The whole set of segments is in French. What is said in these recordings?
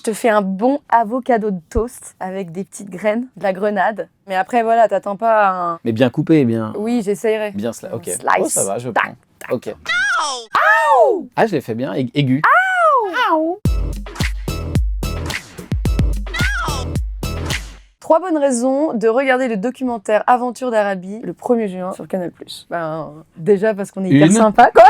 te fais un bon avocado de toast avec des petites graines, de la grenade. Mais après, voilà, t'attends pas un... Mais bien coupé, bien... Oui, j'essayerai. Bien cela, ok. Slice. Oh, ça va, je Tac, prends. Ok. Ah, je l'ai fait bien, aigu. Trois bonnes raisons de regarder le documentaire Aventure d'Arabie le 1er juin sur Canal+. Déjà parce qu'on est hyper sympa, quoi.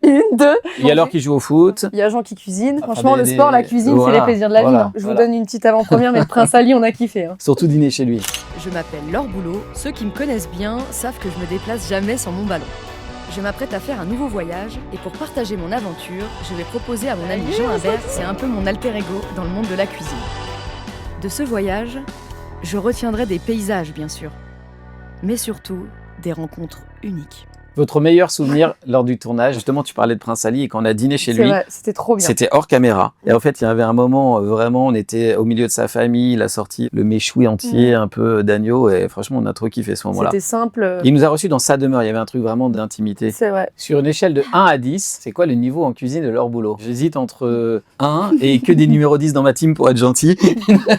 Une, deux. Il y a l'heure qui joue au foot. Il y a Jean qui cuisine. Enfin, Franchement, le sport, la cuisine, c'est les plaisirs de la vie. Hein. Je vous donne une petite avant-première, mais le Prince Ali, on a kiffé. Hein. Surtout dîner chez lui. Je m'appelle Laure Boulot. Ceux qui me connaissent bien savent que je me déplace jamais sans mon ballon. Je m'apprête à faire un nouveau voyage et pour partager mon aventure, je vais proposer à mon ami Jean Imbert, c'est un peu mon alter ego dans le monde de la cuisine. De ce voyage, je retiendrai des paysages bien sûr, mais surtout des rencontres uniques. Votre meilleur souvenir lors du tournage, justement tu parlais de Prince Ali et quand on a dîné chez lui, vrai, c'était trop bien. C'était hors caméra. Et en fait il y avait un moment vraiment, on était au milieu de sa famille, il a sorti le méchoui entier, un peu d'agneau et franchement on a trop kiffé ce moment-là. C'était simple. Il nous a reçus dans sa demeure, il y avait un truc vraiment d'intimité. C'est vrai. Sur une échelle de 1 à 10, c'est quoi le niveau en cuisine de Laure Boulot? J'hésite entre 1 et que des numéros 10 dans ma team pour être gentil.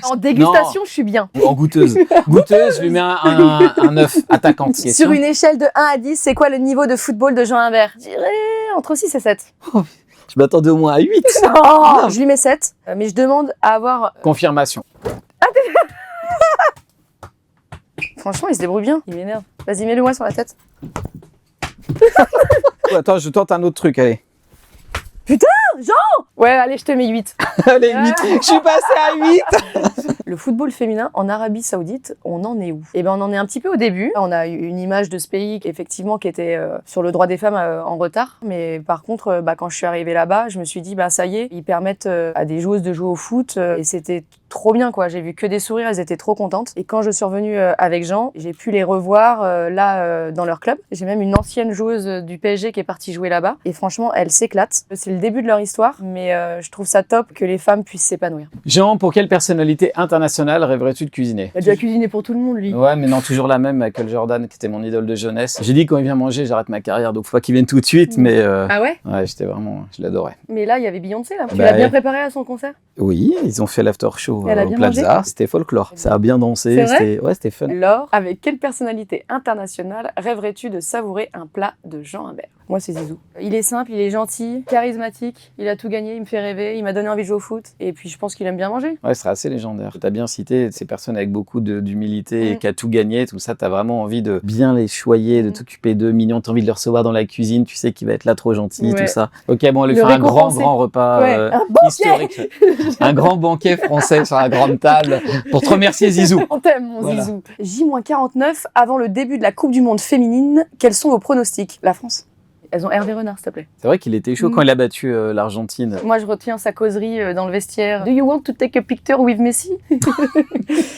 En dégustation, je suis bien. En goûteuse. Goûteuse, je lui mets un 9, attaquante. Sur une échelle de 1 à 10, c'est quoi le niveau de football de Jean Imbert? Je dirais entre 6 et 7. Je m'attendais au moins à 8. Oh, je lui mets 7, mais je demande à avoir... Confirmation. Franchement, il se débrouille bien. Il m'énerve. Vas-y, mets-le moi sur la tête. Attends, je tente un autre truc, allez. Putain, Jean! Ouais, allez, je te mets 8. Allez, 8. Je suis passé à 8. Le football féminin en Arabie Saoudite, on en est où? Eh ben, on en est un petit peu au début. On a eu une image de ce pays qui, effectivement, qui était sur le droit des femmes en retard. Mais par contre, quand je suis arrivée là-bas, je me suis dit, ça y est, ils permettent à des joueuses de jouer au foot. Et c'était trop bien, quoi. J'ai vu que des sourires, elles étaient trop contentes. Et quand je suis revenue avec Jean, j'ai pu les revoir dans leur club. J'ai même une ancienne joueuse du PSG qui est partie jouer là-bas. Et franchement, elle s'éclate. C'est le début de leur histoire, mais je trouve ça top que les femmes puissent s'épanouir. Jean, pour quelle personnalité internationale rêverais-tu de cuisiner? Il a déjà cuisiné pour tout le monde, lui. Ouais, mais non, toujours la même, Michael Jordan, qui était mon idole de jeunesse. J'ai dit quand il vient manger, j'arrête ma carrière, donc faut pas qu'il vienne tout de suite, mais... Ah ouais? Ouais, je l'adorais. Mais là, il y avait Beyoncé, là. Tu l'as bien préparé à son concert? Oui, ils ont fait l'after show Elle a au bien Plaza, c'était folklore. Ça a bien dansé, c'était fun. Laure, avec quelle personnalité internationale rêverais-tu de savourer un plat de Jean Imbert? Moi, c'est Zizou. Il est simple, il est gentil, charismatique, il a tout gagné, il me fait rêver, il m'a donné envie de jouer au foot, et puis je pense qu'il aime bien manger. Ouais, ce serait assez légendaire. T'as bien cité ces personnes avec beaucoup d'humilité et qui a tout gagné, tout ça, t'as vraiment envie de bien les choyer, de t'occuper d'eux, mignons, t'as envie de les recevoir dans la cuisine, tu sais qu'il va être là trop gentil, tout ça. Ok, bon, on va lui faire un grand repas historique. Un grand banquet français sur la grande table pour te remercier Zizou. On t'aime, mon Zizou. J-49, avant le début de la Coupe du Monde féminine, quels sont vos pronostics? La France? Elles ont Hervé Renard, s'il te plaît. C'est vrai qu'il était chaud quand il a battu l'Argentine. Moi, je retiens sa causerie dans le vestiaire. Do you want to take a picture with Messi?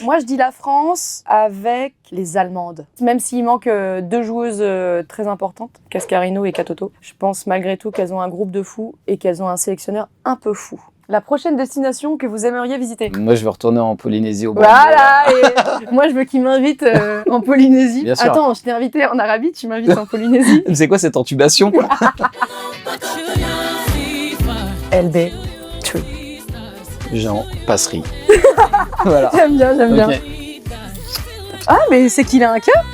Moi, je dis la France avec les Allemandes. Même s'il manque deux joueuses très importantes, Cascarino et Katoto, je pense malgré tout qu'elles ont un groupe de fous et qu'elles ont un sélectionneur un peu fou. La prochaine destination que vous aimeriez visiter? Moi, je veux retourner en Polynésie au Voilà, et moi, je veux qu'il m'invite en Polynésie. Bien sûr. Attends, je t'ai invité en Arabie, tu m'invites en Polynésie. C'est quoi cette intubation? LB. Jean Passerie. Voilà. J'aime bien. Okay. Ah, mais c'est qu'il a un cœur.